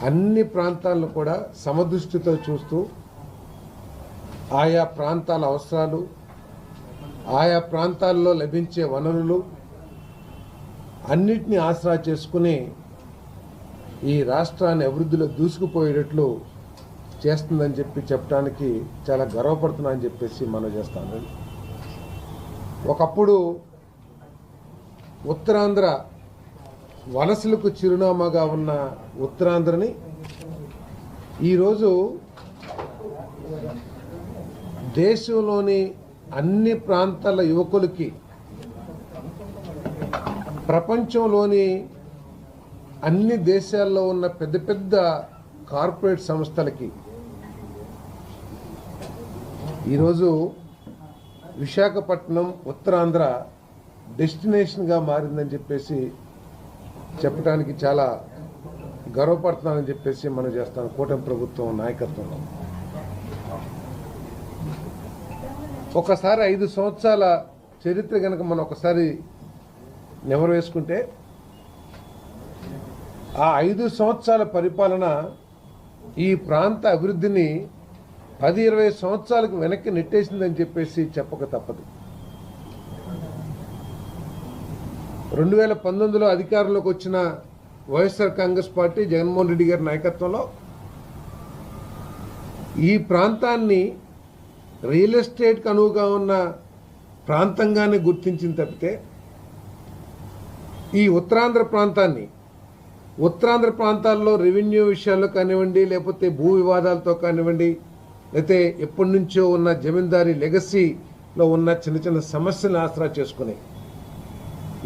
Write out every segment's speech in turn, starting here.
అన్ని ప్రాంతాలను కూడా సమదృష్టితో చూస్తూ ఆయా ప్రాంతాల అవసరాలు, ఆయా ప్రాంతాల్లో లభించే వనరులు అన్నిటినీ ఆసరా చేసుకుని ఈ రాష్ట్రాన్ని అభివృద్ధిలో దూసుకుపోయేటట్లు చేస్తుందని చెప్పడానికి చాలా గర్వపడుతున్నానని చెప్పేసి మనం చేస్తాను. ఒకప్పుడు ఉత్తరాంధ్ర వలసలకు చిరునామాగా ఉన్న ఉత్తరాంధ్రని ఈరోజు దేశంలోని అన్ని ప్రాంతాల యువకులకి, ప్రపంచంలోని అన్ని దేశాల్లో ఉన్న పెద్ద పెద్ద కార్పొరేట్ సంస్థలకి ఈరోజు విశాఖపట్నం ఉత్తరాంధ్ర డెస్టినేషన్గా మారిందని చెప్పేసి చెప్పడానికి చాలా గర్వపడుతున్నానని చెప్పేసి మనం చేస్తాం. కూటమి ప్రభుత్వం నాయకత్వంలో ఒకసారి 5 సంవత్సరాల చరిత్ర కనుక మనం ఒకసారి నెమరు వేసుకుంటే ఆ 5 సంవత్సరాల పరిపాలన ఈ ప్రాంత అభివృద్ధిని 10-20 సంవత్సరాలకు వెనక్కి నెట్టేసిందని చెప్పేసి చెప్పక తప్పదు. 2019లో అధికారంలోకి వచ్చిన వైఎస్ఆర్ కాంగ్రెస్ పార్టీ జగన్మోహన్ రెడ్డి గారి నాయకత్వంలో ఈ ప్రాంతాన్ని రియల్ ఎస్టేట్కి అనువుగా ఉన్న ప్రాంతంగానే గుర్తించింది తప్పితే ఈ ఉత్తరాంధ్ర ప్రాంతాల్లో రెవెన్యూ విషయాల్లో కానివ్వండి, లేకపోతే భూ వివాదాలతో కానివ్వండి, లేకపోతే ఎప్పటి నుంచో ఉన్న జమీందారీ లెగసీలో ఉన్న చిన్న చిన్న సమస్యలను ఆసరా చేసుకుని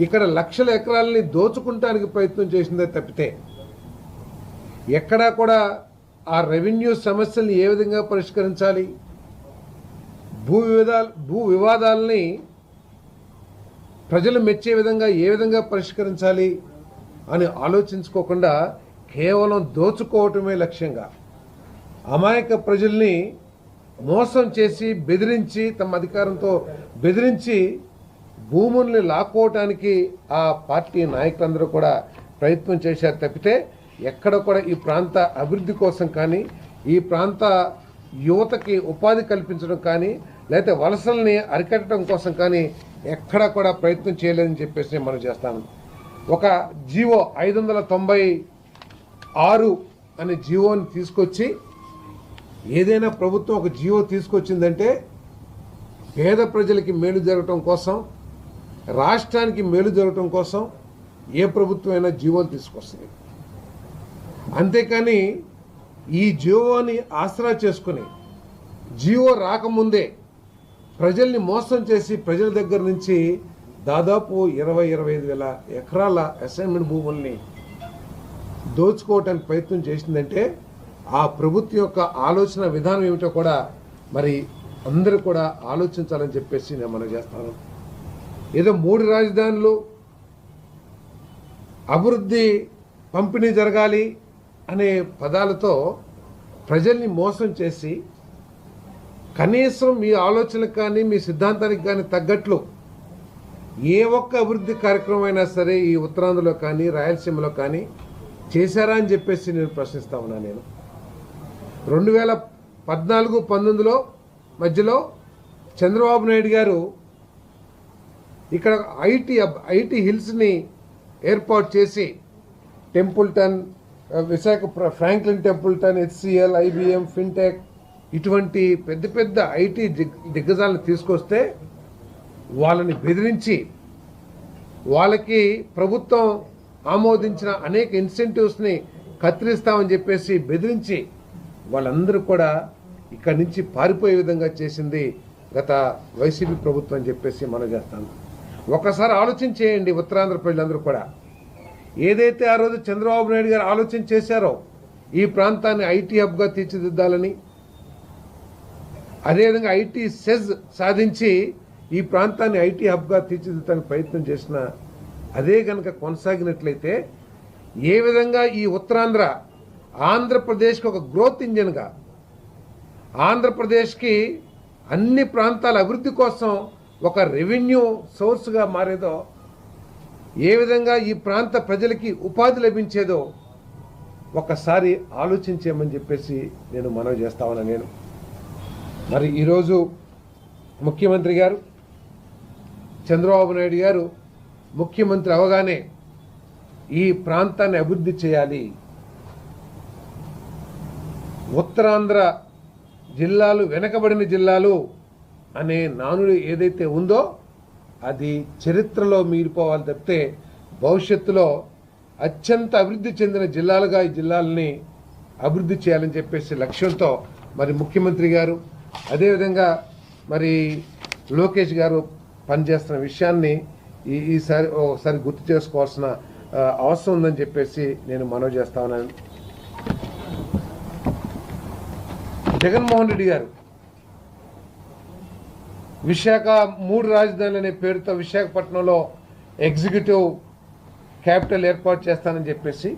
ఇక్కడ లక్షల ఎకరాలని దోచుకుంటానికి ప్రయత్నం చేసిందే తప్పితే ఎక్కడా కూడా ఆ రెవెన్యూ సమస్యల్ని ఏ విధంగా పరిష్కరించాలి, భూ వివాదాలని ప్రజలు మెచ్చే విధంగా ఏ విధంగా పరిష్కరించాలి అని ఆలోచించుకోకుండా కేవలం దోచుకోవటమే లక్ష్యంగా అమాయక ప్రజల్ని మోసం చేసి బెదిరించి, తమ అధికారంతో బెదిరించి భూముల్ని లాక్కోవటానికి ఆ పార్టీ నాయకులందరూ కూడా ప్రయత్నం చేశారు తప్పితే ఎక్కడ కూడా ఈ ప్రాంత అభివృద్ధి కోసం కానీ, ఈ ప్రాంత యువతకి ఉపాధి కల్పించడం కానీ, లేకపోతే వలసల్ని అరికట్టడం కోసం కానీ ఎక్కడా కూడా ప్రయత్నం చేయలేదని చెప్పేసి మనం చేస్తాను. ఒక జీవో 596 అనే జీవోని తీసుకొచ్చి, ఏదైనా ప్రభుత్వం ఒక జీవో తీసుకొచ్చిందంటే పేద ప్రజలకి మేలు జరగటం కోసం, రాష్ట్రానికి మేలు జరగటం కోసం ఏ ప్రభుత్వం అయినా జీవోలు తీసుకొస్తుంది. అంతేకాని ఈ జీవోని ఆసరా చేసుకుని జీవో రాకముందే ప్రజల్ని మోసం చేసి ప్రజల దగ్గర నుంచి దాదాపు 20-25 వేల ఎకరాల అసైన్మెంట్ భూముల్ని దోచుకోవటానికి ప్రయత్నం చేసిందంటే ఆ ప్రభుత్వం యొక్క ఆలోచన విధానం ఏమిటో కూడా మరి అందరూ కూడా ఆలోచించాలని చెప్పేసి నేను మనం చేస్తాను. ఏదో 3 రాజధానులు, అభివృద్ధి, పంపిణీ జరగాలి అనే పదాలతో ప్రజల్ని మోసం చేసి కనీసం మీ ఆలోచనకు కానీ మీ సిద్ధాంతానికి కానీ తగ్గట్లు ఏ ఒక్క అభివృద్ధి కార్యక్రమం అయినా సరే ఈ ఉత్తరాంధ్రలో కానీ రాయలసీమలో కానీ చేశారా అని చెప్పేసి నేను ప్రశ్నిస్తా ఉన్నా. నేను 2014-19లో మధ్యలో చంద్రబాబు నాయుడు గారు ఇక్కడ ఐటీ హిల్స్ని ఏర్పాటు చేసి Templeton, Visakha Franklin Templeton, HCL, IBM, fintech ఇటువంటి పెద్ద పెద్ద ఐటీ దిగ్గజాలను తీసుకొస్తే వాళ్ళని బెదిరించి, వాళ్ళకి ప్రభుత్వం ఆమోదించిన అనేక ఇన్సెంటివ్స్ని కత్తిరిస్తామని చెప్పేసి బెదిరించి వాళ్ళందరూ కూడా ఇక్కడి నుంచి పారిపోయే విధంగా చేసింది గత వైసీపీ ప్రభుత్వం అని చెప్పేసి మనం చేస్తాం. ఒకసారి ఆలోచన చేయండి ఉత్తరాంధ్ర ప్రజలందరూ కూడా. ఏదైతే ఆ రోజు చంద్రబాబు నాయుడు గారు ఆలోచన చేశారో ఈ ప్రాంతాన్ని ఐటీ హబ్గా తీర్చిదిద్దాలని, అదేవిధంగా ఐటీ సెజ్ సాధించి ఈ ప్రాంతాన్ని ఐటీ హబ్గా తీర్చిదిద్దడానికి ప్రయత్నం చేసిన అదే కనుక కొనసాగినట్లయితే ఏ విధంగా ఈ ఉత్తరాంధ్ర ఆంధ్రప్రదేశ్కి ఒక గ్రోత్ ఇంజన్గా, ఆంధ్రప్రదేశ్కి అన్ని ప్రాంతాల అభివృద్ధి కోసం ఒక రెవెన్యూ సోర్స్గా మారేదో, ఏ విధంగా ఈ ప్రాంత ప్రజలకి ఉపాధి లభించేదో ఒకసారి ఆలోచించేయమని చెప్పేసి నేను మనవి చేస్తా ఉన్నా. నేను మరి ఈరోజు ముఖ్యమంత్రి గారు చంద్రబాబు నాయుడు గారు ముఖ్యమంత్రి అవగానే ఈ ప్రాంతాన్ని అభివృద్ధి చేయాలి, ఉత్తరాంధ్ర జిల్లాలు వెనకబడిన జిల్లాలు అనే నానుడి ఏదైతే ఉందో అది చరిత్రలో మిగిలిపోవాలి తప్పితే భవిష్యత్తులో అత్యంత అభివృద్ధి చెందిన జిల్లాలుగా ఈ జిల్లాలని అభివృద్ధి చేయాలని చెప్పేసి లక్ష్యంతో మరి ముఖ్యమంత్రి గారు అదేవిధంగా మరి లోకేష్ గారు పనిచేస్తున్న విషయాన్ని ఈసారి ఒకసారి గుర్తు చేసుకోవాల్సిన అవసరం ఉందని చెప్పేసి నేను మనవి చేస్తా ఉన్నాను. జగన్మోహన్ రెడ్డి గారు విశాఖ 3 రాజధానులు అనే పేరుతో విశాఖపట్నంలో ఎగ్జిక్యూటివ్ క్యాపిటల్ ఏర్పాటు చేస్తానని చెప్పేసి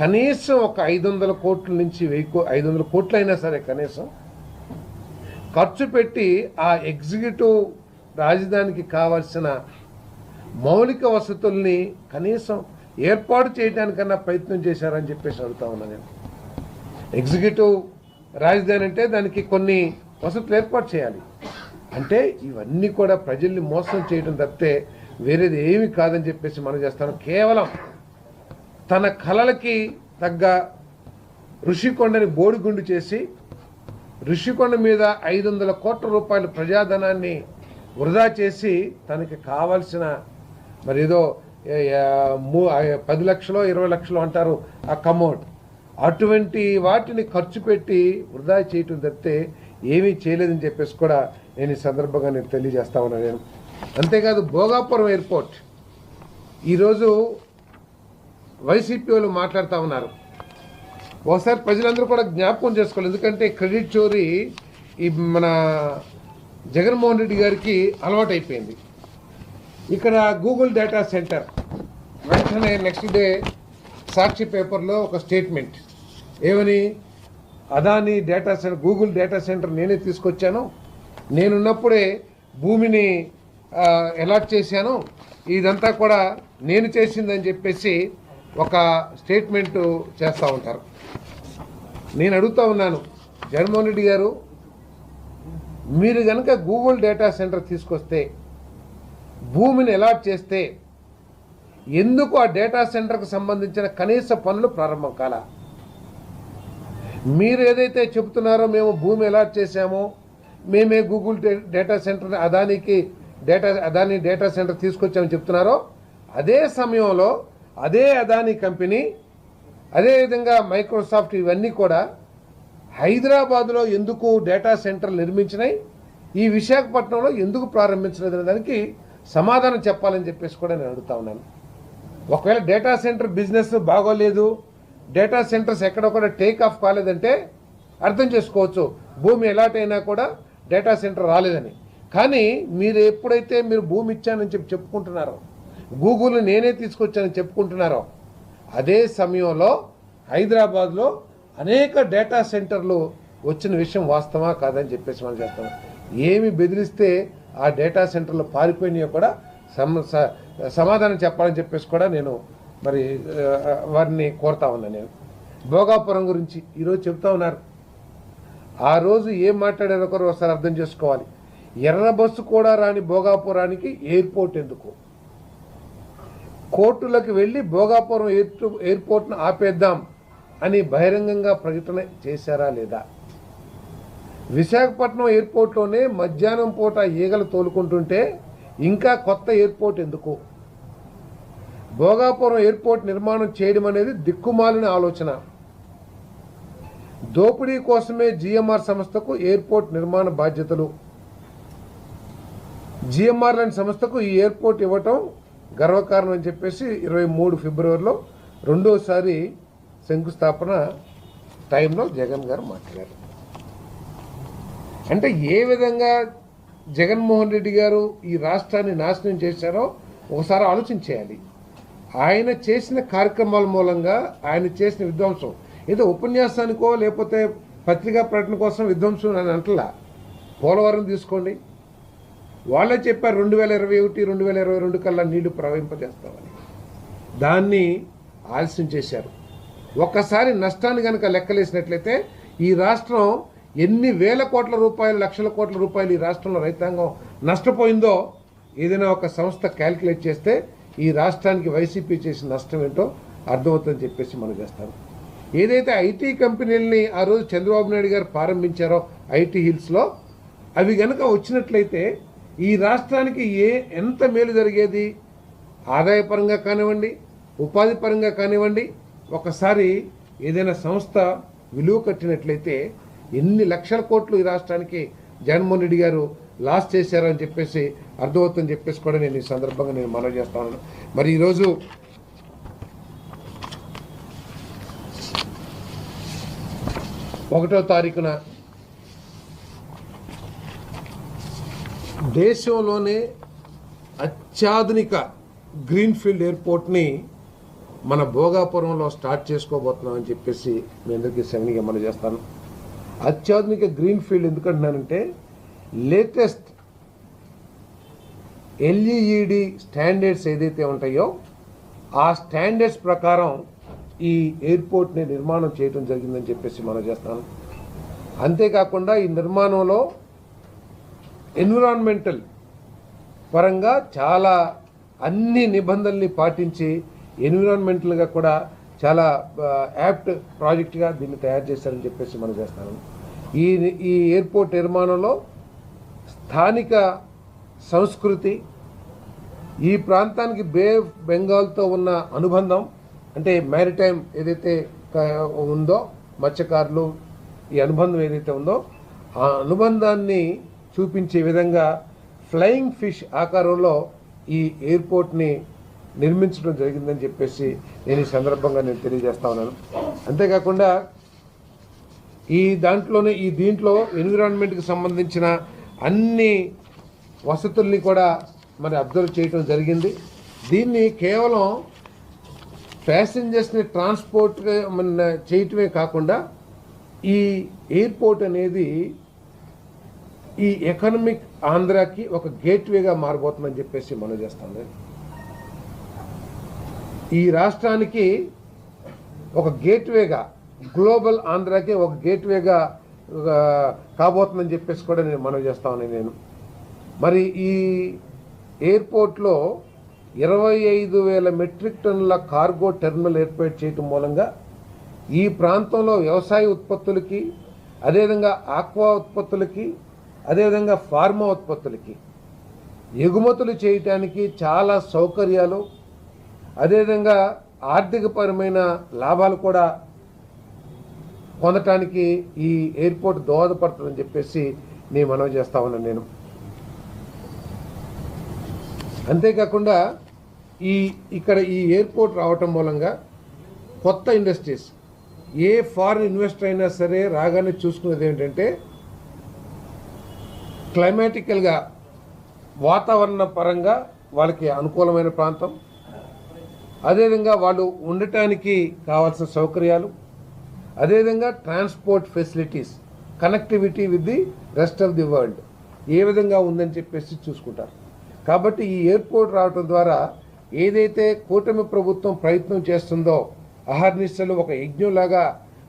కనీసం ఒక 500 కోట్ల నుంచి 500 కోట్లు అయినా సరే కనీసం ఖర్చు పెట్టి ఆ ఎగ్జిక్యూటివ్ రాజధానికి కావాల్సిన మౌలిక వసతుల్ని కనీసం ఏర్పాటు చేయడానికన్నా ప్రయత్నం చేశారని చెప్పేసి అడుగుతా ఉన్నా నేను. ఎగ్జిక్యూటివ్ రాజధాని అంటే దానికి కొన్ని వసతులు ఏర్పాటు చేయాలి. అంటే ఇవన్నీ కూడా ప్రజల్ని మోసం చేయడం తప్పితే వేరేది ఏమీ కాదని చెప్పేసి మనం చేస్తాను. కేవలం తన కలలకి తగ్గ ఋషికొండని బోడిగుండు చేసి ఋషికొండ మీద 500 కోట్ల రూపాయల ప్రజాధనాన్ని వృధా చేసి తనకి కావాల్సిన మరి ఏదో 10 లక్షలు 20 లక్షలు అంటారు ఆ కమౌంట్, అటువంటి వాటిని ఖర్చు పెట్టి వృధా చేయటం తప్పితే ఏమీ చేయలేదని చెప్పేసి కూడా నేను ఈ సందర్భంగా నేను తెలియజేస్తా ఉన్నాను. నేను అంతేకాదు భోగాపురం ఎయిర్పోర్ట్ ఈరోజు వైసీపీ వాళ్ళు మాట్లాడుతూ ఉన్నారు. ఒకసారి ప్రజలందరూ కూడా జ్ఞాపకం చేసుకోవాలి. ఎందుకంటే క్రెడిట్ చోరీ ఈ మన జగన్మోహన్ రెడ్డి గారికి అలవాటైపోయింది. ఇక్కడ గూగుల్ డేటా సెంటర్ వెంటనే నెక్స్ట్ డే సాక్షి పేపర్లో ఒక స్టేట్మెంట్ ఏమని, Adani data centre Google data centre నేనే తీసుకొచ్చాను, నేనున్నప్పుడే భూమిని అలాట్ చేశాను, ఇదంతా కూడా నేను చేసిందని చెప్పేసి ఒక స్టేట్మెంటు చేస్తూ ఉంటారు. నేను అడుగుతూ ఉన్నాను, జగన్మోహన్ రెడ్డి గారు మీరు కనుక గూగుల్ డేటా సెంటర్ తీసుకొస్తే భూమిని అలాట్ చేస్తే ఎందుకు ఆ డేటా సెంటర్కు సంబంధించిన కనీస పనులు ప్రారంభం కాలా? మీరు ఏదైతే చెబుతున్నారో మేము భూమి అలాట్ చేశామో, మేమే Google data centre Adani data centre తీసుకొచ్చామని చెప్తున్నారో, అదే సమయంలో అదే అదాని కంపెనీ అదేవిధంగా మైక్రోసాఫ్ట్ ఇవన్నీ కూడా హైదరాబాద్లో ఎందుకు డేటా సెంటర్ నిర్మించినాయి, ఈ విశాఖపట్నంలో ఎందుకు ప్రారంభించలేదనే దానికి సమాధానం చెప్పాలని చెప్పేసి కూడా నేను అడుగుతా ఉన్నాను. ఒకవేళ డేటా సెంటర్ బిజినెస్ బాగోలేదు, డేటా సెంటర్స్ ఎక్కడ కూడా టేక్ ఆఫ్ కాలేదంటే అర్థం చేసుకోవచ్చు భూమి ఎలాట్ అయినా కూడా డేటా సెంటర్ రాలేదని. కానీ మీరు ఎప్పుడైతే మీరు భూమి ఇచ్చానని చెప్పుకుంటున్నారో, గూగుల్ నేనే తీసుకొచ్చానని చెప్పుకుంటున్నారో, అదే సమయంలో హైదరాబాద్లో అనేక డేటా సెంటర్లు వచ్చిన విషయం వాస్తవా కాదని చెప్పేసి మనం చేస్తాం. ఏమి బెదిరిస్తే ఆ డేటా సెంటర్లో పారిపోయినాయో కూడా సమాధానం చెప్పాలని చెప్పేసి కూడా నేను మరి వారిని కోరుతా ఉన్నా. నేను భోగాపురం గురించి ఈరోజు చెప్తా ఉన్నారు. ఆ రోజు ఏం మాట్లాడారో ఒకరు ఒకసారి అర్థం చేసుకోవాలి. ఎర్ర బస్సు కూడా రాని భోగాపురానికి ఎయిర్పోర్ట్ ఎందుకు? కోర్టులకు వెళ్ళి భోగాపురం ఎయిర్పోర్ట్ను ఆపేద్దాం అని బహిరంగంగా ప్రకటన చేశారా లేదా? విశాఖపట్నం ఎయిర్పోర్ట్లోనే మధ్యాహ్నం పూట ఈగలు తోలుకుంటుంటే ఇంకా కొత్త ఎయిర్పోర్ట్ ఎందుకు? భోగాపురం ఎయిర్పోర్ట్ నిర్మాణం చేయడం అనేది దిక్కుమాలిన ఆలోచన. దోపిడీ కోసమే జిఎంఆర్ సంస్థకు ఎయిర్పోర్ట్ నిర్మాణ బాధ్యతలు. జిఎంఆర్ లాంటి సంస్థకు ఈ ఎయిర్పోర్ట్ ఇవ్వటం గర్వకారణం అని చెప్పేసి 23 ఫిబ్రవరిలో రెండోసారి శంకుస్థాపన టైంలో జగన్ గారు మాట్లాడారు. అంటే ఏ విధంగా జగన్మోహన్ రెడ్డి గారు ఈ రాష్ట్రాన్ని నాశనం చేశారో ఒకసారి ఆలోచించేయాలి. ఆయన చేసిన కార్యక్రమాల మూలంగా ఆయన చేసిన విధ్వంసం ఏదో ఉపన్యాసానికో లేకపోతే పత్రికా ప్రకటన కోసం విధ్వంసం అని అంటలా. పోలవరం తీసుకోండి, వాళ్ళే చెప్పారు 2021, 2022 కల్లా నీళ్లు ప్రవహింపజేస్తామని. దాన్ని ఆలస్యం చేశారు. ఒక్కసారి నష్టాన్ని కనుక లెక్కలేసినట్లయితే ఈ రాష్ట్రం ఎన్ని వేల కోట్ల రూపాయలు, లక్షల కోట్ల రూపాయలు ఈ రాష్ట్రంలో రైతాంగం నష్టపోయిందో ఏదైనా ఒక సంస్థ క్యాల్కులేట్ చేస్తే ఈ రాష్ట్రానికి వైసీపీ చేసిన నష్టం ఏంటో అర్థమవుతుందని చెప్పేసి మనం చేస్తాం. ఏదైతే ఐటీ కంపెనీలని ఆ రోజు చంద్రబాబు నాయుడు గారు ప్రారంభించారో ఐటీ హిల్స్లో, అవి కనుక వచ్చినట్లయితే ఈ రాష్ట్రానికి ఎంత మేలు జరిగేది, ఆదాయపరంగా కానివ్వండి, ఉపాధి పరంగా కానివ్వండి. ఒకసారి ఏదైనా సంస్థ విలువ కట్టినట్లయితే ఎన్ని లక్షల కోట్లు ఈ రాష్ట్రానికి జగన్మోహన్ రెడ్డి గారు లాస్ చేశారని చెప్పేసి అర్థమవుతుందని చెప్పేసి కూడా నేను ఈ సందర్భంగా నేను మనవి చేస్తాను. మరి ఈరోజు ఒకటో తారీఖున దేశంలోనే అత్యాధునిక గ్రీన్ఫీల్డ్ ఎయిర్పోర్ట్ని మన భోగాపురంలో స్టార్ట్ చేసుకోబోతున్నామని చెప్పేసి మీ అందరికీ సవినీగా మనం చేస్తాను. అత్యాధునిక గ్రీన్ఫీల్డ్ ఎందుకంటున్నానంటే లేటెస్ట్ ఎల్ఈఈడి స్టాండర్డ్స్ ఏదైతే ఉంటాయో ఆ స్టాండర్డ్స్ ప్రకారం ఈ ఎయిర్పోర్ట్ని నిర్మాణం చేయడం జరిగిందని చెప్పేసి మనం చేస్తాను. అంతేకాకుండా ఈ నిర్మాణంలో ఎన్విరాన్మెంటల్ పరంగా చాలా అన్ని నిబంధనల్ని పాటించి ఎన్విరాన్మెంటల్గా కూడా చాలా యాప్ట్ ప్రాజెక్ట్గా దీన్ని తయారు చేశారని చెప్పేసి మనం చేస్తాను. ఈ ఎయిర్పోర్ట్ నిర్మాణంలో స్థానిక సంస్కృతి, ఈ ప్రాంతానికి బే ఆఫ్ బెంగాల్తో ఉన్న అనుబంధం, అంటే మ్యారిటైమ్ ఏదైతే ఉందో మత్స్యకారులు ఈ అనుబంధం ఏదైతే ఉందో ఆ అనుబంధాన్ని చూపించే విధంగా ఫ్లయింగ్ ఫిష్ ఆకారంలో ఈ ఎయిర్పోర్ట్ని నిర్మించడం జరిగిందని చెప్పేసి నేను ఈ సందర్భంగా నేను తెలియజేస్తా ఉన్నాను. అంతేకాకుండా దీంట్లో ఎన్విరాన్మెంట్కి సంబంధించిన అన్ని వసతుల్ని కూడా మరి అబ్జర్వ్ చేయడం జరిగింది. దీన్ని కేవలం ప్యాసింజర్స్ని ట్రాన్స్పోర్ట్ చేయటమే కాకుండా ఈ ఎయిర్పోర్ట్ అనేది ఈ ఎకనామిక్ ఆంధ్రాకి ఒక గేట్వేగా మారబోతుందని చెప్పేసి మనం చేస్తాం. ఈ రాష్ట్రానికి ఒక గేట్వేగా, గ్లోబల్ ఆంధ్రాకి ఒక గేట్వేగా కాబోతుందని చెప్పేసి కూడా నేను మనవి చేస్తా ఉన్నాను. నేను మరి ఈ ఎయిర్పోర్ట్లో 25,000 మెట్రిక్ టన్నుల కార్గో టెర్మినల్ ఏర్పాటు చేయడం మూలంగా ఈ ప్రాంతంలో వ్యవసాయ ఉత్పత్తులకి, అదేవిధంగా ఆక్వా ఉత్పత్తులకి, అదేవిధంగా ఫార్మా ఉత్పత్తులకి ఎగుమతులు చేయటానికి చాలా సౌకర్యాలు, అదేవిధంగా ఆర్థికపరమైన లాభాలు కూడా పొందటానికి ఈ ఎయిర్పోర్ట్ దోహదపడుతుందని చెప్పేసి నేను మనవి చేస్తా ఉన్నాను. నేను అంతేకాకుండా ఇక్కడ ఈ ఎయిర్పోర్ట్ రావటం మూలంగా కొత్త ఇండస్ట్రీస్, ఏ ఫారిన్ ఇన్వెస్టర్ అయినా సరే రాగానే చూసుకునేది ఏంటంటే క్లైమాటికల్గా వాతావరణ పరంగా వాళ్ళకి అనుకూలమైన ప్రాంతం, అదేవిధంగా వాళ్ళు ఉండటానికి కావాల్సిన సౌకర్యాలు, అదేవిధంగా transport facilities, connectivity with the rest of the world ఏ విధంగా ఉందని చెప్పేసి చూసుకుంటారు. కాబట్టి ఈ ఎయిర్పోర్ట్ రావడం ద్వారా ఏదైతే కూటమి ప్రభుత్వం ప్రయత్నం చేస్తుందో అహర్నిశలు ఒక యజ్ఞంలాగా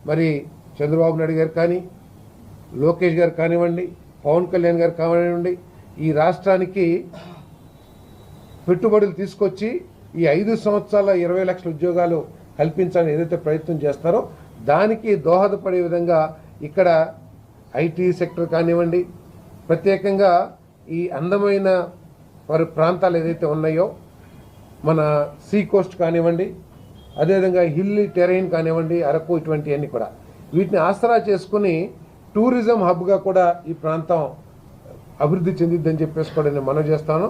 మరి చంద్రబాబు నాయుడు గారు కానీ, లోకేష్ గారు కానివ్వండి, పవన్ కళ్యాణ్ గారు కానివ్వండి, ఈ రాష్ట్రానికి పెట్టుబడులు తీసుకొచ్చి ఈ 5 సంవత్సరాల 20 లక్షల ఉద్యోగాలు కల్పించాలని ఏదైతే ప్రయత్నం చేస్తారో దానికి దోహదపడే విధంగా ఇక్కడ ఐటీ సెక్టర్ కానివ్వండి, ప్రత్యేకంగా ఈ అందమైన ప్రాంతాలు ఏదైతే ఉన్నాయో మన సీ కోస్ట్ కానివ్వండి, అదేవిధంగా హిల్లీ టెరైన్ కానివ్వండి, అరకు, ఇటువంటివన్నీ కూడా వీటిని ఆసరా చేసుకుని టూరిజం హబ్గా కూడా ఈ ప్రాంతం అభివృద్ధి చెందిద్దని చెప్పేసి కూడా నేను మనవి చేస్తాను.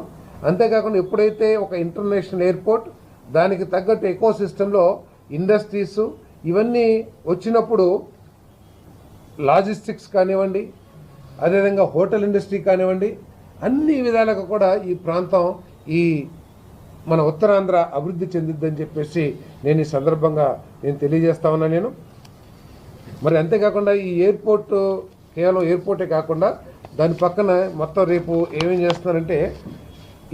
అంతేకాకుండా ఎప్పుడైతే ఒక ఇంటర్నేషనల్ ఎయిర్పోర్ట్ దానికి తగ్గట్టు ఎకో సిస్టంలో ఇండస్ట్రీస్ ఇవన్నీ వచ్చినప్పుడు లాజిస్టిక్స్ కానివ్వండి, అదేవిధంగా హోటల్ ఇండస్ట్రీ కానివ్వండి, అన్ని విధాలుగా కూడా ఈ ప్రాంతం ఈ మన ఉత్తరాంధ్ర అభివృద్ధి చెందిద్దని చెప్పేసి నేను ఈ సందర్భంగా నేను తెలియజేస్తా ఉన్నా. నేను మరి అంతేకాకుండా ఈ ఎయిర్పోర్ట్ కేవలం ఎయిర్పోర్టే కాకుండా దాని పక్కన మొత్తం రేపు ఏమేం చేస్తున్నారంటే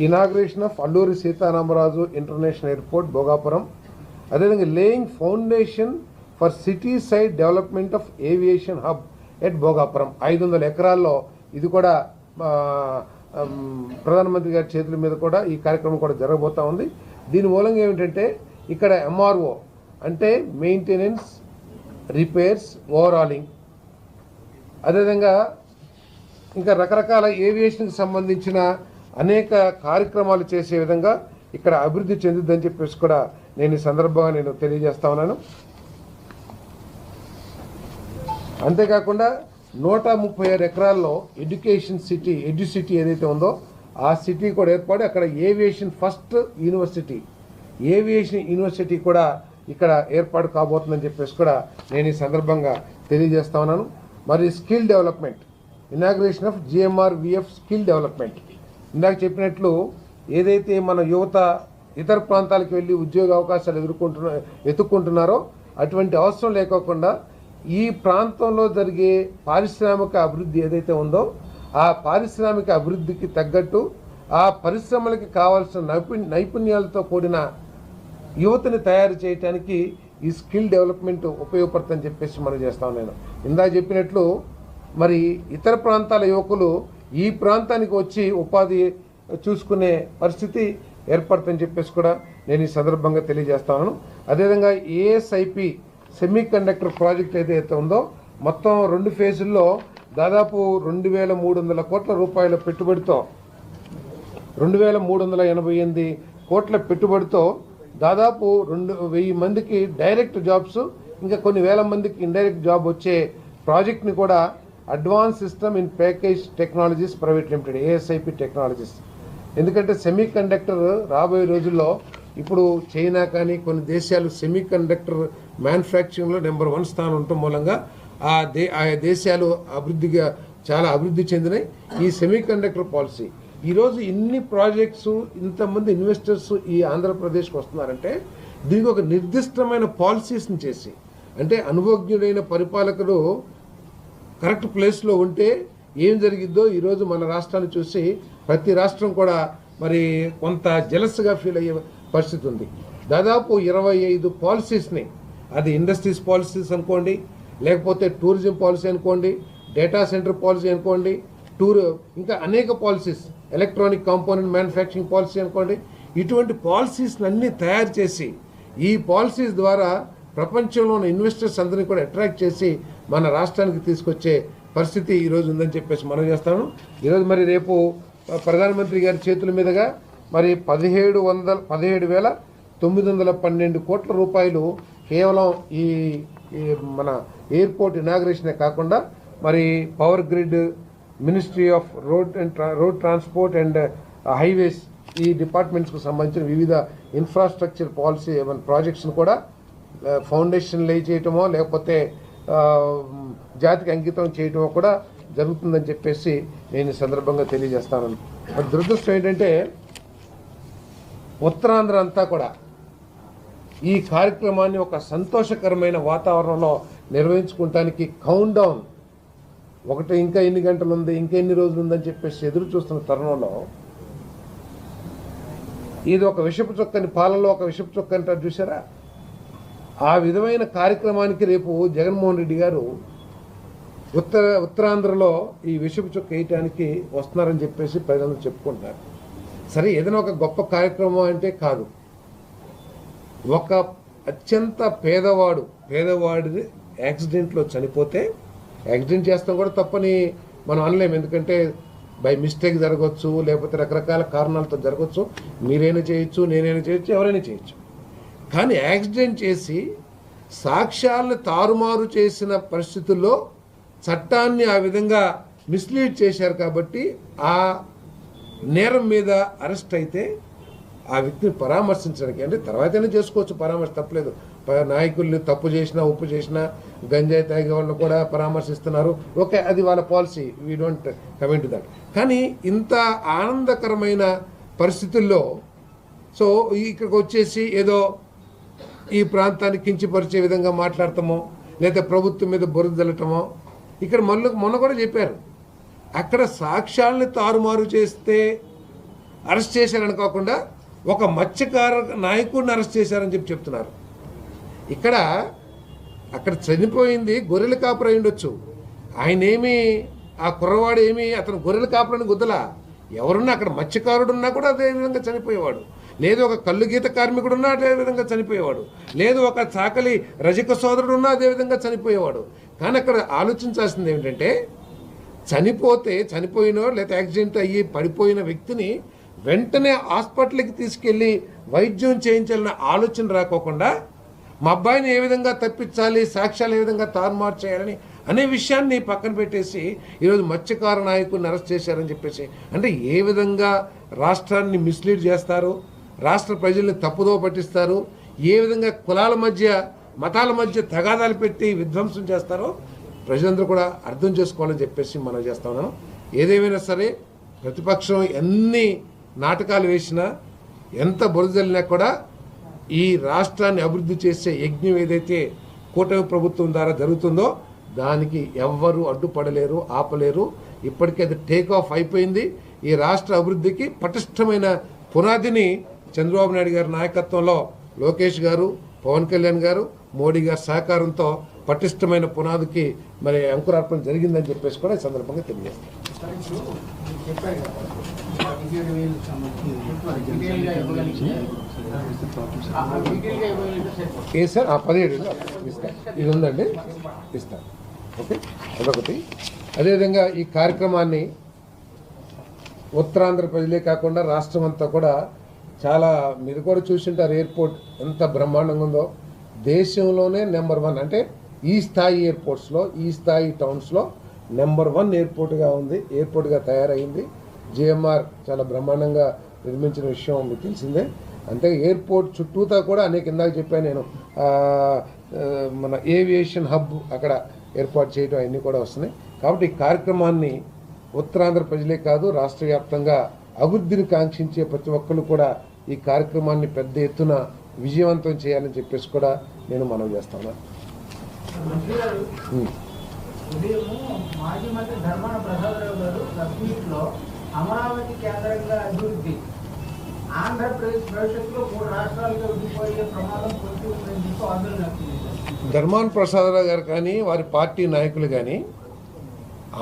inauguration of Alluri Sitaramaraju international airport Bhogapuram, అదేవిధంగా laying foundation for city side development of aviation hub at Bhogapuram. 500 ఎకరాల్లో ఇది కూడా ప్రధానమంత్రి గారి చేతుల మీద కూడా ఈ కార్యక్రమం కూడా జరగబోతూ ఉంది. దీని మూలంగా ఏమిటంటే ఇక్కడ MRO అంటే మెయింటెనెన్స్, రిపేర్స్, ఓవరాలింగ్, అదేవిధంగా ఇంకా రకరకాల ఏవియేషన్కి సంబంధించిన అనేక కార్యక్రమాలు చేసే విధంగా ఇక్కడ అభివృద్ధి చెందుద్దని చెప్పేసి కూడా నేను ఈ సందర్భంగా నేను తెలియజేస్తా ఉన్నాను. అంతేకాకుండా 136 ఎకరాల్లో ఎడ్యుకేషన్ సిటీ, ఎడ్యుసిటీ ఏదైతే ఉందో ఆ సిటీ కూడా ఏర్పడి అక్కడ aviation first university, aviation university కూడా ఇక్కడ ఏర్పాటు కాబోతుందని చెప్పేసి కూడా నేను ఈ సందర్భంగా తెలియజేస్తా ఉన్నాను. మరి skill development, inauguration of GMRVF skill development. ఇందాక చెప్పినట్లు ఏదైతే మన యువత ఇతర ప్రాంతాలకు వెళ్ళి ఉద్యోగ అవకాశాలు వెతుక్కుంటున్నారో అటువంటి అవసరం లేకోకుండా ఈ ప్రాంతంలో జరిగే పారిశ్రామిక అభివృద్ధి ఏదైతే ఉందో ఆ పారిశ్రామిక అభివృద్ధికి తగ్గట్టు ఆ పరిశ్రమలకి కావాల్సిన నైపుణ్యాలతో కూడిన యువతని తయారు చేయడానికి ఈ స్కిల్ డెవలప్మెంట్ ఉపయోగపడుతుందని చెప్పేసి మనం చేస్తాం. నేను ఇందాక చెప్పినట్లు మరి ఇతర ప్రాంతాల యువకులు ఈ ప్రాంతానికి వచ్చి ఉపాధి చూసుకునే పరిస్థితి ఏర్పడుతుందని చెప్పేసి కూడా నేను ఈ సందర్భంగా తెలియజేస్తాను. అదేవిధంగా ASIP సెమీ కండక్టర్ ప్రాజెక్ట్ ఏదైతే ఉందో మొత్తం 2 ఫేజుల్లో దాదాపు 2,300 కోట్ల రూపాయల పెట్టుబడితో 2,388 కోట్ల పెట్టుబడితో దాదాపు 2,000 మందికి డైరెక్ట్ జాబ్స్, ఇంకా కొన్ని వేల మందికి ఇండైరెక్ట్ జాబ్ వచ్చే ప్రాజెక్ట్ని కూడా advance system in package technologies private limited ASIP technologies. ఎందుకంటే సెమీ కండక్టర్ రాబోయే రోజుల్లో ఇప్పుడు చైనా కానీ కొన్ని దేశాలు సెమీ కండక్టర్ మ్యానుఫ్యాక్చరింగ్లో నెంబర్ 1 స్థానం ఉండటం మూలంగా ఆ దేశాలు చాలా అభివృద్ధి చెందినాయి. ఈ సెమీ కండక్టర్ పాలసీ ఈరోజు ఇన్ని ప్రాజెక్ట్స్, ఇంతమంది ఇన్వెస్టర్స్ ఈ ఆంధ్రప్రదేశ్కి వస్తున్నారంటే దీనికి ఒక నిర్దిష్టమైన పాలసీస్ని చేసి, అంటే అనుభవజ్ఞుడైన పరిపాలకుడు కరెక్ట్ ప్లేస్లో ఉంటే ఏం జరిగిద్దో ఈరోజు మన రాష్ట్రాన్ని చూసి ప్రతి రాష్ట్రం కూడా మరి కొంత జెలస్గా ఫీల్ అయ్యే పరిస్థితి ఉంది. దాదాపు 25 పాలసీస్ని, అది ఇండస్ట్రీస్ పాలసీస్ అనుకోండి, లేకపోతే టూరిజం పాలసీ అనుకోండి, డేటా సెంటర్ పాలసీ అనుకోండి, ఇంకా అనేక policies, electronic component manufacturing policy అనుకోండి, ఇటువంటి పాలసీస్ని అన్నీ తయారు చేసి ఈ పాలసీస్ ద్వారా ప్రపంచంలో ఉన్న ఇన్వెస్టర్స్ అందరినీ కూడా అట్రాక్ట్ చేసి మన రాష్ట్రానికి తీసుకొచ్చే పరిస్థితి ఈరోజు ఉందని చెప్పేసి మనం చేస్తాను. ఈరోజు మరి రేపు ప్రధానమంత్రి గారి చేతుల మీదుగా మరి 17,912 కోట్ల రూపాయలు కేవలం ఈ మన ఎయిర్పోర్ట్ ఇనాగ్రేషనే కాకుండా మరి power grid, ministry of road transport and highways, ఈ డిపార్ట్మెంట్స్కు సంబంధించిన వివిధ ఇన్ఫ్రాస్ట్రక్చర్ పాలసీ ప్రాజెక్ట్స్ను కూడా ఫౌండేషన్ లే చేయటమో లేకపోతే జాతికి అంకితం చేయటమో కూడా జరుగుతుందని చెప్పేసి నేను ఈ సందర్భంగా తెలియజేస్తాను. మరి దురదృష్టం ఏంటంటే ఉత్తరాంధ్ర అంతా కూడా ఈ కార్యక్రమాన్ని ఒక సంతోషకరమైన వాతావరణంలో నిర్వహించుకోవటానికి కౌంట్ డౌన్, ఇంకా ఎన్ని గంటలు ఉంది, ఇంకా ఎన్ని రోజులు ఉందని చెప్పేసి ఎదురు చూస్తున్న తరుణంలో ఇది ఒక విషపు చొక్కని, పాలలో ఒక విషపు చొక్క అంటారు చూసారా, ఆ విధమైన కార్యక్రమానికి రేపు జగన్మోహన్ రెడ్డి గారు ఉత్తరాంధ్రలో ఈ విషపు చొక్క వేయటానికి వస్తున్నారని చెప్పేసి ప్రజలందరూ చెప్పుకుంటున్నారు. సరే, ఏదైనా ఒక గొప్ప కార్యక్రమం అంటే కాదు, ఒక అత్యంత పేదవాడిని యాక్సిడెంట్లో చనిపోతే, యాక్సిడెంట్ చేస్తాం కూడా తప్పని మనం అనలేము, ఎందుకంటే బై మిస్టేక్ జరగవచ్చు, లేకపోతే రకరకాల కారణాలతో జరగవచ్చు, మీరైనా చేయొచ్చు, నేనైనా చేయొచ్చు, ఎవరైనా చేయొచ్చు. కానీ యాక్సిడెంట్ చేసి సాక్ష్యాలను తారుమారు చేసిన పరిస్థితుల్లో చట్టాన్ని ఆ విధంగా మిస్లీడ్ చేశారు కాబట్టి ఆ నేరం మీద అరెస్ట్ అయితే ఆ వ్యక్తిని పరామర్శించడానికి, అంటే తర్వాతనే చేసుకోవచ్చు పరామర్శ, తప్పలేదు. నాయకుల్ని తప్పు చేసినా, ఉప్పు చేసినా, గంజాయి తాగే వాళ్ళని కూడా పరామర్శిస్తున్నారు, ఓకే, అది వాళ్ళ policy, we don't comment that. కానీ ఇంత ఆనందకరమైన పరిస్థితుల్లో సో ఇక్కడికి వచ్చేసి ఏదో ఈ ప్రాంతాన్ని కించపరిచే విధంగా మాట్లాడతామో, లేదా ప్రభుత్వం మీద బురద జల్లటమో, ఇక్కడ మొన్న కూడా చెప్పారు, అక్కడ సాక్ష్యాలని తారుమారు చేస్తే అరెస్ట్ చేశారని కాకుండా ఒక మత్స్యకార నాయకుడిని అరెస్ట్ చేశారని చెప్తున్నారు. ఇక్కడ అక్కడ చనిపోయింది గొర్రెల కాపురం అయి ఉండొచ్చు. ఆయనేమి ఆ కుర్రవాడు ఏమి అతను గొర్రెల కాపురాన్ని గుద్దలా. ఎవరున్నా అక్కడ మత్స్యకారుడు ఉన్నా కూడా అదే విధంగా చనిపోయేవాడు, లేదు ఒక కళ్ళు గీత కార్మికుడు ఉన్నా అదే విధంగా చనిపోయేవాడు, లేదు ఒక చాకలి రజక సోదరుడు ఉన్నా అదే విధంగా చనిపోయేవాడు. కానీ అక్కడ ఆలోచించాల్సింది ఏమిటంటే, చనిపోయినో లేదా యాక్సిడెంట్ అయ్యి పడిపోయిన వ్యక్తిని వెంటనే హాస్పిటల్కి తీసుకెళ్ళి వైద్యం చేయించాలన్న ఆలోచన రాకోకుండా మా అబ్బాయిని ఏ విధంగా తప్పించాలి, సాక్ష్యాలు ఏ విధంగా తారుమారు చేయాలని అనే విషయాన్ని పక్కన పెట్టేసి ఈరోజు మత్స్యకార నాయకుడిని అరెస్ట్ చేశారని చెప్పేసి, అంటే ఏ విధంగా రాష్ట్రాన్ని మిస్లీడ్ చేస్తారు, రాష్ట్ర ప్రజల్ని తప్పుదో పట్టిస్తారు, ఏ విధంగా కులాల మధ్య మతాల మధ్య తగాదాలు పెట్టి విధ్వంసం చేస్తారో ప్రజలందరూ కూడా అర్థం చేసుకోవాలని చెప్పేసి మనం చేస్తా ఉన్నాం. ఏదేమైనా సరే ప్రతిపక్షం ఎన్ని నాటకాలు వేసినా, ఎంత బురదలినా కూడా ఈ రాష్ట్రాన్ని అభివృద్ధి చేసే యజ్ఞం ఏదైతే కూటమి ప్రభుత్వం ద్వారా జరుగుతుందో దానికి ఎవ్వరూ అడ్డుపడలేరు, ఆపలేరు. ఇప్పటికే అది టేక్ ఆఫ్ అయిపోయింది. ఈ రాష్ట్ర అభివృద్ధికి పటిష్టమైన పునాదిని చంద్రబాబు నాయుడు గారి నాయకత్వంలో లోకేష్ గారు, పవన్ కళ్యాణ్ గారు, మోడీ గారి సహకారంతో పటిష్టమైన పునాదికి మరి అంకురార్పణ జరిగిందని చెప్పేసి కూడా ఈ సందర్భంగా తెలియజేస్తాం. ఏ సార్ 17 ఇస్తాను, ఇది ఉందండి, ఇస్తాను. ఓకే, అదొకటి. అదేవిధంగా ఈ కార్యక్రమాన్ని ఉత్తరాంధ్ర ప్రజలే కాకుండా రాష్ట్రం అంతా కూడా చాలా, మీరు కూడా చూసింటారు ఎయిర్పోర్ట్ ఎంత బ్రహ్మాండంగా ఉందో. దేశంలోనే నెంబర్ 1, అంటే ఈ స్థాయి ఎయిర్పోర్ట్స్లో, ఈ స్థాయి టౌన్స్లో నెంబర్ 1 ఎయిర్పోర్ట్గా తయారైంది. జిఎంఆర్ చాలా బ్రహ్మాండంగా నిర్మించిన విషయం మీకు తెలిసిందే. అంటే ఎయిర్పోర్ట్ చుట్టూతా కూడా అనేక, ఇందాక చెప్పాను నేను, మన ఏవియేషన్ హబ్ అక్కడ ఏర్పాటు చేయడం అవన్నీ కూడా వస్తున్నాయి. కాబట్టి ఈ కార్యక్రమాన్ని ఉత్తరాంధ్ర ప్రజలే కాదు రాష్ట్ర వ్యాప్తంగా అభివృద్ధిని కాంక్షించే ప్రతి ఒక్కరు కూడా ఈ కార్యక్రమాన్ని పెద్ద ఎత్తున విజయవంతం చేయాలని చెప్పేసి కూడా నేను మనవి చేస్తాను. మాజీ మంత్రి ధర్మాన ప్రసాదరావు గారు సబ్మిట్లో అమరావతి కేంద్రంగా అభివృద్ధి ఆంధ్రప్రదేశ్ భవిష్యత్తులో 3 రాష్ట్రాలుగా విడిపోయే ప్రమాదం పొంది ఉందని చెప్పి ఆందోళన వ్యక్తం చేశారు. ధర్మాన ప్రసాదరావు గారు కానీ వారి పార్టీ నాయకులు కానీ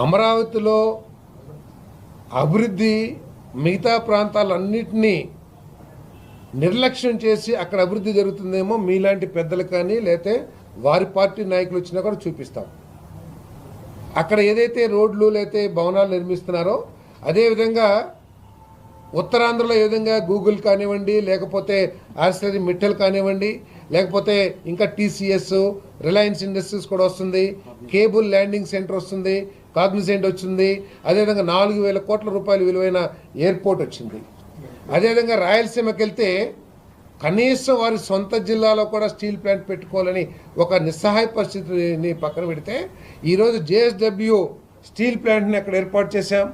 అమరావతిలో అభివృద్ధి మిగతా ప్రాంతాలన్నింటినీ నిర్లక్ష్యం చేసి అక్కడ అభివృద్ధి జరుగుతుందేమో మీలాంటి పెద్దలు కానీ లేకపోతే వారి పార్టీ నాయకులు వచ్చినా కూడా చూపిస్తాం. అక్కడ ఏదైతే రోడ్లు లేకపోతే భవనాలు నిర్మిస్తున్నారో అదేవిధంగా ఉత్తరాంధ్రలో ఏ విధంగా గూగుల్ కానివ్వండి, లేకపోతే ఆర్సిలరీ మిట్టల్ కానివ్వండి, లేకపోతే ఇంకా టీసీఎస్, రిలయన్స్ ఇండస్ట్రీస్ కూడా వస్తుంది, కేబుల్ ల్యాండింగ్ సెంటర్ వస్తుంది, కాగ్నిజెంట్ వచ్చింది, అదేవిధంగా 4,000 కోట్ల రూపాయలు విలువైన ఎయిర్పోర్ట్ వచ్చింది. అదేవిధంగా రాయలసీమకి వెళ్తే కనీసం వారి సొంత జిల్లాలో కూడా స్టీల్ ప్లాంట్ పెట్టుకోవాలని ఒక నిస్సహాయ పరిస్థితిని పక్కన పెడితే ఈరోజు జేఎస్డబ్ల్యూ స్టీల్ ప్లాంట్ని అక్కడ ఏర్పాటు చేశాం,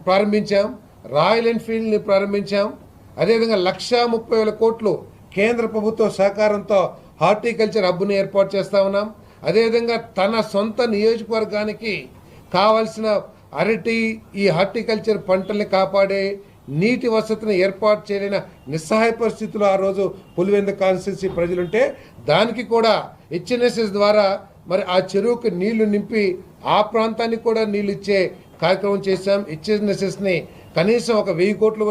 ప్రారంభించాం. రాయల్ ఎన్ఫీల్డ్ని ప్రారంభించాం. అదేవిధంగా 1,30,000 కోట్లు కేంద్ర ప్రభుత్వ సహకారంతో హార్టికల్చర్ హబ్ని ఏర్పాటు చేస్తూ ఉన్నాం. అదేవిధంగా తన సొంత నియోజకవర్గానికి కావాల్సిన అరటి, ఈ హార్టికల్చర్ పంటల్ని కాపాడే నీటి వసతిని ఏర్పాటు చేయలేని నిస్సహాయ పరిస్థితుల్లో ఆ రోజు పులివెందు కాన్స్టిట్యున్సీ ప్రజలుంటే దానికి కూడా హెచ్ఎన్ఎస్ఎస్ ద్వారా మరి ఆ చెరువుకి నీళ్లు నింపి ఆ ప్రాంతానికి కూడా నీళ్ళు ఇచ్చే కార్యక్రమం చేశాం. హెచ్ఎన్ఎస్ఎస్ని కనీసం ఒక 1000 కోట్లు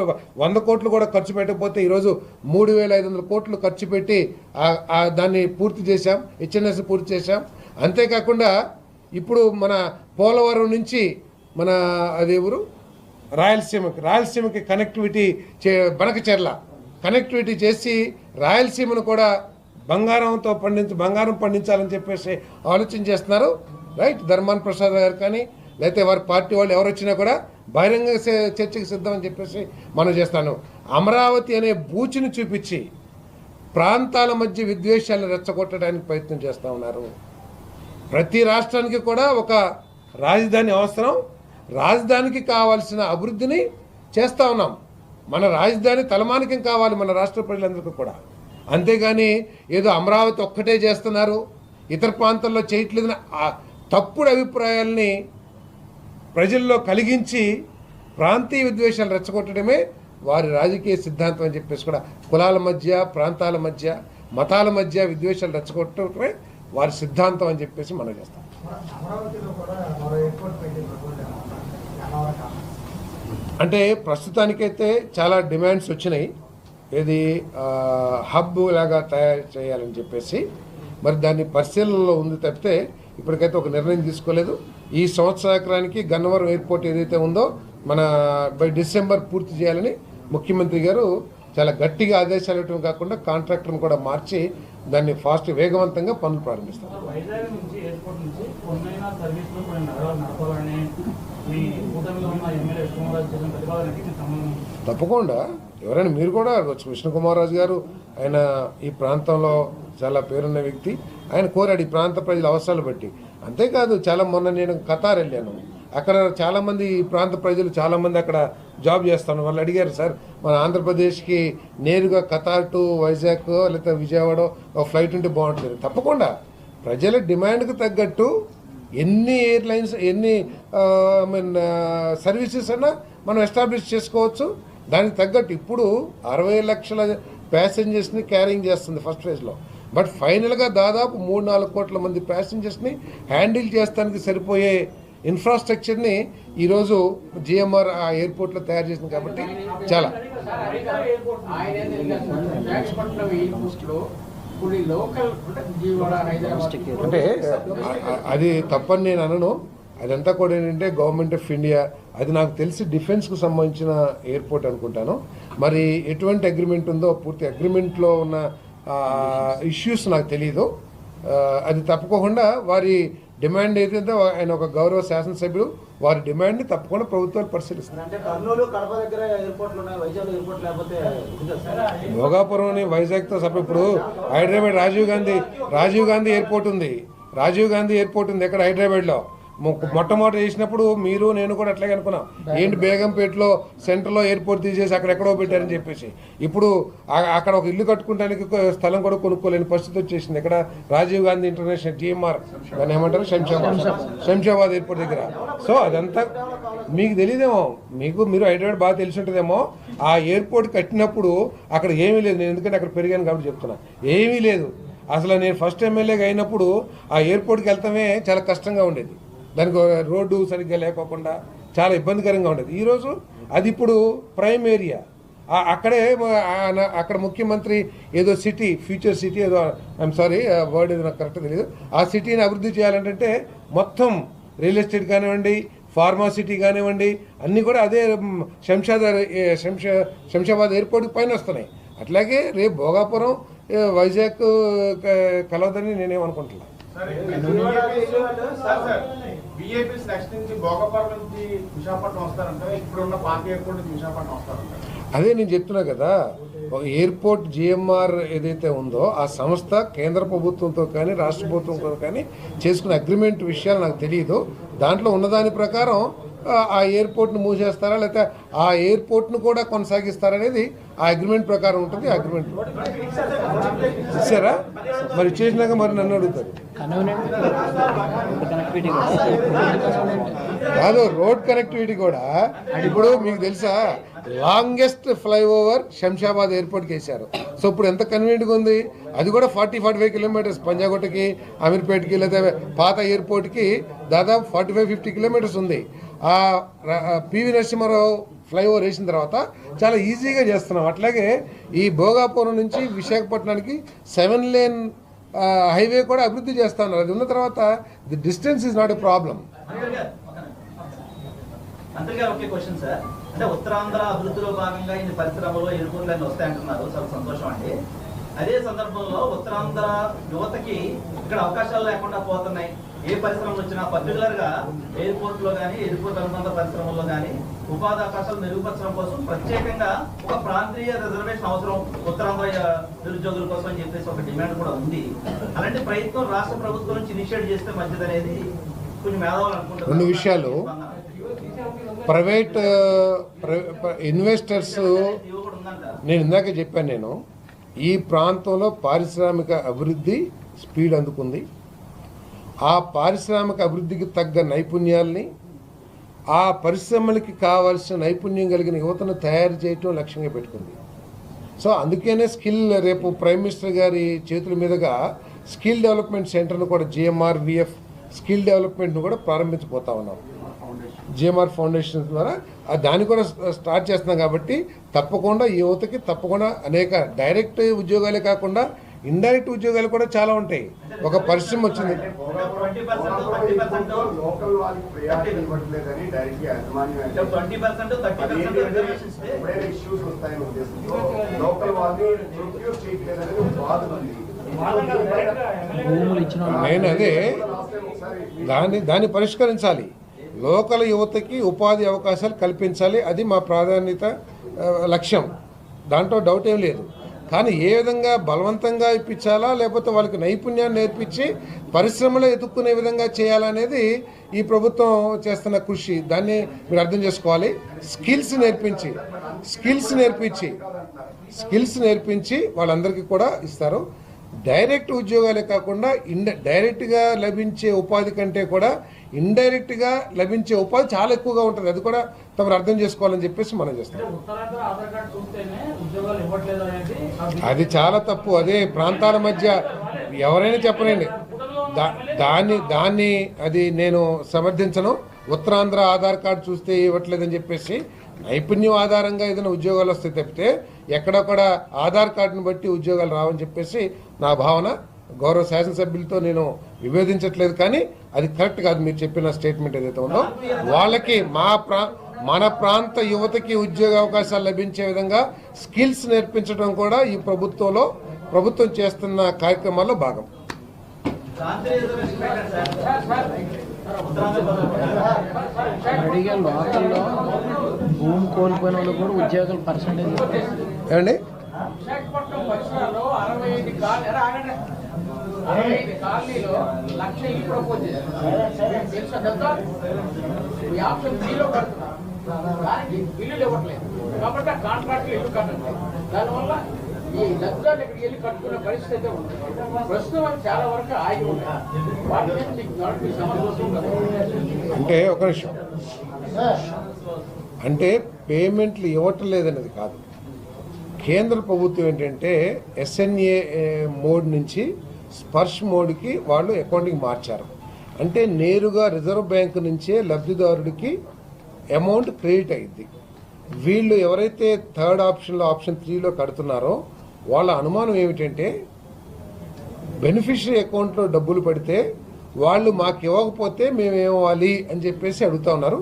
100 కోట్లు కూడా ఖర్చు పెట్టకపోతే ఈరోజు 3,500 కోట్లు ఖర్చు పెట్టి దాన్ని పూర్తి చేశాం, హెచ్ఎన్ఎస్ పూర్తి చేశాం. అంతేకాకుండా ఇప్పుడు మన పోలవరం నుంచి మన అదేవరు రాయలసీమకి కనెక్టివిటీ బనకచెర్ల కనెక్టివిటీ చేసి రాయలసీమను కూడా బంగారం పండించాలని చెప్పేసి ఆలోచన చేస్తున్నారు. రైట్, ధర్మాన ప్రసాద్ గారు కానీ లేకపోతే వారి పార్టీ వాళ్ళు ఎవరు వచ్చినా కూడా బహిరంగ చర్చకి సిద్ధమని చెప్పేసి మనం చేస్తాను. అమరావతి అనే బూచిని చూపించి ప్రాంతాల మధ్య విద్వేషాలను రెచ్చగొట్టడానికి ప్రయత్నం చేస్తూ ఉన్నారు. ప్రతి రాష్ట్రానికి కూడా ఒక రాజధాని అవసరం, రాజధానికి కావాల్సిన అభివృద్ధిని చేస్తూ ఉన్నాం. మన రాజధాని తలమానికం కావాలి మన రాష్ట్ర ప్రజలందరికీ కూడా. అంతేగాని ఏదో అమరావతి ఒక్కటే చేస్తున్నారు, ఇతర ప్రాంతాల్లో చేయట్లేదని తప్పుడు అభిప్రాయాల్ని ప్రజల్లో కలిగించి ప్రాంతీయ విద్వేషాలు రెచ్చగొట్టడమే వారి రాజకీయ సిద్ధాంతం అని చెప్పేసి కూడా కులాల మధ్య, ప్రాంతాల మధ్య, మతాల మధ్య విద్వేషాలు రెచ్చగొట్టడమే వారి సిద్ధాంతం అని చెప్పేసి మనం చేస్తాం. అమరావతిలో కూడా మరో ఎయిర్పోర్ట్ పెట్టి ప్రపోజల్ అంటే ప్రస్తుతానికైతే చాలా డిమాండ్స్ వచ్చినాయి. ఏది హబ్ లాగా తయారు చేయాలని చెప్పేసి మరి దాన్ని పరిశీలనలో ఉంది తప్పితే ఇప్పటికైతే ఒక నిర్ణయం తీసుకోలేదు. ఈ సంవత్సరానికి గన్నవరం ఎయిర్పోర్ట్ ఏదైతే ఉందో మన బై డిసెంబర్ పూర్తి చేయాలని ముఖ్యమంత్రి గారు చాలా గట్టిగా ఆదేశాలు ఇవ్వడం కాకుండా కాంట్రాక్టర్ని కూడా మార్చి దాన్ని వేగవంతంగా పనులు ప్రారంభిస్తారు. వైజాగ్ నుంచి ఎయిర్పోర్ట్ నుంచి కొన్నైనా సర్వీసులు కొన్ని నగరాలు నడపాలని మీ కూటమిలో ఉన్న ఎమ్మెల్యే విష్ణుకుమార్ చేసిన ప్రతిపాదనకి మీ సంబంధం? తప్పకుండా ఎవరైనా మీరు కూడా అడగచ్చు. విష్ణుకుమార్ రాజు గారు ఆయన ఈ ప్రాంతంలో చాలా పేరున్న వ్యక్తి. ఆయన కోరాడు ఈ ప్రాంత ప్రజల అవసరాలు బట్టి. అంతేకాదు మొన్న నేను ఖతార్ వెళ్ళాను. అక్కడ చాలామంది ఈ ప్రాంత ప్రజలు చాలామంది అక్కడ జాబ్ చేస్తాను. వాళ్ళు అడిగారు, సార్ మన ఆంధ్రప్రదేశ్కి నేరుగా ఖతార్ టు వైజాగ్ లేకపోతే విజయవాడ ఒక ఫ్లైట్ ఉంటే బాగుంటుంది. తప్పకుండా ప్రజల డిమాండ్కి తగ్గట్టు ఎన్ని ఎయిర్లైన్స్ ఎన్ని సర్వీసెస్ అయినా మనం ఎస్టాబ్లిష్ చేసుకోవచ్చు. దానికి తగ్గట్టు ఇప్పుడు 60 లక్షల ప్యాసింజర్స్ని క్యారింగ్ చేస్తుంది ఫస్ట్ ఫేజ్లో. బట్ ఫైనల్గా దాదాపు 3-4 కోట్ల మంది ప్యాసింజర్స్ని హ్యాండిల్ చేస్తానికి సరిపోయే ఇన్ఫ్రాస్ట్రక్చర్ని ఈరోజు జిఎంఆర్ ఆ ఎయిర్పోర్ట్లో తయారు చేసింది కాబట్టి చాలా అంటే అది తప్పని నేను అనను. అదంతా కూడా ఏంటంటే గవర్నమెంట్ ఆఫ్ ఇండియా, అది నాకు తెలిసి డిఫెన్స్కు సంబంధించిన ఎయిర్పోర్ట్ అనుకుంటాను. మరి ఎటువంటి అగ్రిమెంట్ ఉందో పూర్తి అగ్రిమెంట్లో ఉన్న ఇష్యూస్ నాకు తెలియదు. అది తప్పకుండా వారి డిమాండ్ ఏదైతే ఆయన ఒక గౌరవ శాసనసభ్యుడు వారి డిమాండ్ని తప్పకుండా ప్రభుత్వాలు పరిశీలిస్తారు. భోగాపురం వైజాగ్తో సభ ఇప్పుడు హైదరాబాద్ రాజీవ్ గాంధీ ఎయిర్పోర్ట్ ఉంది. ఎక్కడ హైదరాబాద్లో మొట్టమొదటి వేసినప్పుడు మీరు నేను కూడా అట్లాగే అనుకున్నాం, ఏంటి బేగంపేటలో సెంటర్లో ఎయిర్పోర్ట్ తీసేసి అక్కడెక్కడో పెట్టారని చెప్పేసి. ఇప్పుడు అక్కడ ఒక ఇల్లు కట్టుకోవడానికి స్థలం కూడా కొనుక్కోలేని పరిస్థితి వచ్చేసింది. ఇక్కడ రాజీవ్ గాంధీ ఇంటర్నేషనల్ జిఎంఆర్ దాన్ని ఏమంటారు శంషాబాద్ ఎయిర్పోర్ట్ దగ్గర. సో అదంతా మీకు తెలియదేమో, మీరు హైదరాబాద్ బాగా తెలిసి ఉంటుందేమో. ఆ ఎయిర్పోర్ట్ కట్టినప్పుడు అక్కడ ఏమీ లేదు. నేను ఎందుకంటే అక్కడ పెరిగాను కాబట్టి చెప్తున్నా, ఏమీ లేదు అసలు. నేను ఫస్ట్ ఎమ్మెల్యేగా అయినప్పుడు ఆ ఎయిర్పోర్ట్కి వెళ్తామే చాలా కష్టంగా ఉండేది. దానికి రోడ్డు సరిగ్గా లేకోకుండా చాలా ఇబ్బందికరంగా ఉండేది. ఈరోజు అది ఇప్పుడు ప్రైమ్ ఏరియా. అక్కడ ముఖ్యమంత్రి ఏదో సిటీ, ఫ్యూచర్ సిటీ ఏదో, ఐఎమ్ సారీ వర్డ్ ఏదో నాకు కరెక్ట్ తెలియదు, ఆ సిటీని అభివృద్ధి చేయాలంటే మొత్తం రియల్ ఎస్టేట్ కానివ్వండి, ఫార్మాసిటీ కానివ్వండి, అన్నీ కూడా అదే శంషాబాద్ ఎయిర్పోర్ట్ పైన వస్తున్నాయి. అట్లాగే రేపు భోగాపురం వైజాగ్ కలవదని నేనేమనుకుంటున్నాను. అదే నేను చెప్తున్నా కదా, ఎయిర్పోర్ట్ జిఎంఆర్ ఏదైతే ఉందో ఆ సంస్థ కేంద్ర ప్రభుత్వంతో కానీ రాష్ట్ర ప్రభుత్వంతో కానీ చేసుకున్న అగ్రిమెంట్ విషయాలు నాకు తెలియదు. దాంట్లో ఉన్నదాని ప్రకారం ఆ ఎయిర్పోర్ట్ను మూవ్ చేస్తారా లేకపోతే ఆ ఎయిర్పోర్ట్ను కూడా కొనసాగిస్తారనేది ఆ అగ్రిమెంట్ ప్రకారం ఉంటుంది. ఆ అగ్రిమెంట్ ఇచ్చారా? మరి చేసినాక మరి నన్ను అడుగుతారు. కాదు, రోడ్ కనెక్టివిటీ కూడా ఇప్పుడు మీకు తెలుసా, లాంగెస్ట్ ఫ్లైఓవర్ శంషాబాద్ ఎయిర్పోర్ట్కి వేశారు. సో ఇప్పుడు ఎంత కన్వీనియంట్గా ఉంది. అది కూడా 40-45 కిలోమీటర్స్ పంజాగుట్టకి, అమీర్పేట్కి లేదా పాత ఎయిర్పోర్ట్కి దాదాపు 45-50 కిలోమీటర్స్ ఉంది. ఆ పివి నరసింహారావు ఫ్లైఓవర్ వేసిన తర్వాత చాలా ఈజీగా చేస్తున్నాం. అట్లాగే ఈ భోగాపురం నుంచి విశాఖపట్నానికి 7 లేన్ హైవే కూడా అభివృద్ధి చేస్తా ఉన్నారు. అది ఉన్న తర్వాత the distance is not a problem. అంటే ఉత్తరాంధ్ర అభివృద్ధిలో భాగంగా ఇన్ని పరిశ్రమలు ఎయిర్పోర్ట్లన్నీ వస్తాయంటున్నారు, చాలా సంతోషం అండి. అదే సందర్భంలో ఉత్తరాంధ్ర యువతకి ఇక్కడ అవకాశాలు లేకుండా పోతున్నాయి. ఏ పరిశ్రమలు వచ్చినా పర్టికులర్ గా ఎయిర్పోర్ట్ లో కానీ ఎయిర్పోర్ట్ అనుబంధ పరిశ్రమల్లో కానీ ఉపాధి అవకాశాలు మెరుగుపరచడం కోసం ప్రత్యేకంగా ఒక ప్రాంతీయ రిజర్వేషన్ అవసరం ఉత్తరాంధ్ర నిరుద్యోగుల కోసం అని చెప్పేసి ఒక డిమాండ్ కూడా ఉంది. అలాంటి ప్రయత్నం రాష్ట్ర ప్రభుత్వం నుంచి ఇనిషియేట్ చేస్తే మంచిదనేది కొంచెం మేధావులు అనుకుంటారు. 2 విషయాలు, ప్రైవేట్ ఇన్వెస్టర్స్, నేను ఇందాక చెప్పాను, ఈ ప్రాంతంలో పారిశ్రామిక అభివృద్ధి స్పీడ్ అందుకుంది. ఆ పారిశ్రామిక అభివృద్ధికి తగ్గ నైపుణ్యాలని, ఆ పరిశ్రమలకి కావాల్సిన నైపుణ్యం కలిగిన యువతను తయారు చేయటం లక్ష్యంగా పెట్టుకుంది. సో అందుకనే స్కిల్ రేపు ప్రైమ్ మినిస్టర్ గారి చేతుల మీదుగా స్కిల్ డెవలప్మెంట్ సెంటర్ను కూడా జిఎంఆర్ విఎఫ్ స్కిల్ డెవలప్మెంట్ను కూడా ప్రారంభించబోతా ఉన్నాం. జిఎంఆర్ ఫౌండేషన్ ద్వారా దాన్ని కూడా స్టార్ట్ చేస్తున్నాం. కాబట్టి తప్పకుండా ఈ యువతకి తప్పకుండా అనేక డైరెక్ట్ ఉద్యోగాలే కాకుండా ఇండైరెక్ట్ ఉద్యోగాలు కూడా చాలా ఉంటాయి. ఒక పరిశ్రమ వచ్చింది. 20% లోకల్ వాళ్ళకి ప్రయారిటీ ఇవ్వట్లేదని డైరెక్ట్ గా యాజమాన్యం 20% 30% ఎప్పుడైనా ఇష్యూస్ వస్తాయని ఉద్దేశంతో లోకల్ వాళ్ళని ప్రొక్యూర్ చేయట్లేదని ఒక బాధ ఉంది. నేను అదే దాన్ని పరిష్కరించాలి. లోకల్ యువతకి ఉపాధి అవకాశాలు కల్పించాలి. అది మా ప్రాధాన్యత లక్ష్యం. దాంట్లో డౌట్ ఏం లేదు. కానీ ఏ విధంగా బలవంతంగా ఇప్పించాలా లేకపోతే వాళ్ళకి నైపుణ్యాన్ని నేర్పించి పరిశ్రమలో ఎదుర్కొనే విధంగా చేయాలనేది ఈ ప్రభుత్వం చేస్తున్న కృషి. దాన్ని మీరు అర్థం చేసుకోవాలి. స్కిల్స్ నేర్పించి వాళ్ళందరికీ కూడా ఇస్తారు. డైరెక్ట్ ఉద్యోగాలే కాకుండా డైరెక్ట్గా లభించే ఉపాధి కంటే కూడా ఇండైరెక్ట్గా లభించే ఉపాధి చాలా ఎక్కువగా ఉంటుంది. అది కూడా తమరు అర్థం చేసుకోవాలని చెప్పేసి మనం చేస్తాం. అది చాలా తప్పు. అదే ప్రాంతాల మధ్య ఎవరైనా చెప్పనండి. దాన్ని అది నేను సమర్థించను. ఉత్తరాంధ్ర ఆధార్ కార్డు చూస్తే ఇవ్వట్లేదని చెప్పేసి నైపుణ్యం ఆధారంగా ఏదైనా ఉద్యోగాలు వస్తే తప్పితే ఎక్కడొక్కడ ఆధార్ కార్డును బట్టి ఉద్యోగాలు రావని చెప్పేసి నా భావన. గౌరవ శాసనసభ్యులతో నేను విభేదించట్లేదు. కానీ అది కరెక్ట్ కాదు. మీరు చెప్పిన స్టేట్మెంట్ ఏదైతే ఉందో వాళ్ళకి మన ప్రాంత యువతకి ఉద్యోగ అవకాశాలు లభించే విధంగా స్కిల్స్ నేర్పించడం కూడా ఈ ప్రభుత్వం చేస్తున్న కార్యక్రమాల్లో భాగం. అడిగే లోకల్లో భూమి కోల్పోయిన వాళ్ళు కూడా ఉద్యోగాల పర్సెంటేజ్ ఏమండి? విశాఖపట్నం పరిసరాల్లో 65 కాలనీలో 1,00,000 ఇల్లు ప్రపోజ్ చేశారు. తెలుసా కదా? ఈ ఆప్షన్ 3లో కడుతున్నారు. దానికి ఇల్లు ఇవ్వట్లేదు కాబట్టి ఆ కాంట్రాక్ట్లు ఇల్లు కట్టండి. దానివల్ల ఈ లబ్ధాలు ఇక్కడికి వెళ్ళి కట్టుకునే పరిస్థితి అయితే ఉంది. ప్రస్తుతం చాలా వరకు ఆగి ఉన్నాయి. వాటి మీద మీకు సమస్య కదా. అంటే ఒక నిమిషం. అంటే పేమెంట్లు ఇవ్వటం లేదనేది కాదు. కేంద్ర ప్రభుత్వం ఏంటంటే ఎస్ఎన్ఏ మోడ్ నుంచి స్పర్శ్ మోడ్కి వాళ్ళు అకౌంటింగ్ మార్చారు. అంటే నేరుగా రిజర్వ్ బ్యాంకు నుంచే లబ్ధిదారుడికి అమౌంట్ క్రెడిట్ అయింది. వీళ్ళు ఎవరైతే థర్డ్ ఆప్షన్లో ఆప్షన్ 3లో కడుతున్నారో వాళ్ళ అనుమానం ఏమిటంటే బెనిఫిషరీ అకౌంట్లో డబ్బులు పడితే వాళ్ళు మాకు ఇవ్వకపోతే మేమేమవ్వాలి అని చెప్పేసి అడుగుతా ఉన్నారు.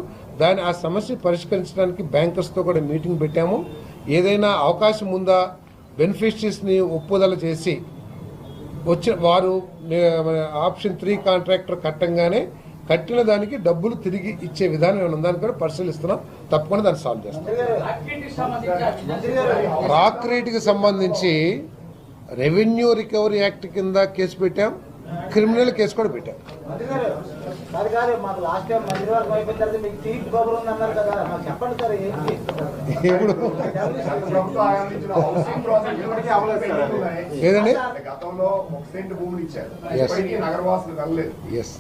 ఆ సమస్య పరిష్కరించడానికి బ్యాంకర్స్తో కూడా మీటింగ్ పెట్టాము. ఏదైనా అవకాశం ఉందా బెనిఫిషరీస్ని ఒప్పుదల చేసి వారు ఆప్షన్ 3 కాంట్రాక్టర్ కట్టంగానే కట్టిన దానికి డబ్బులు తిరిగి ఇచ్చే విధానం ఏమైనా ఉందని కూడా పరిశీలిస్తున్నాం. తప్పకుండా దాన్ని సాల్వ్ చేస్తాం. రాక్ రేటుకి సంబంధించి రెవెన్యూ రికవరీ యాక్ట్ కింద కేసు పెట్టాం. క్రిమినల్ కేసు కూడా పెట్టాం. ఏదండి? గతంలో 1 సెంట్ భూములు ఇచ్చారు. Yes. నగరవాసులు కలలేదు. ఎస్.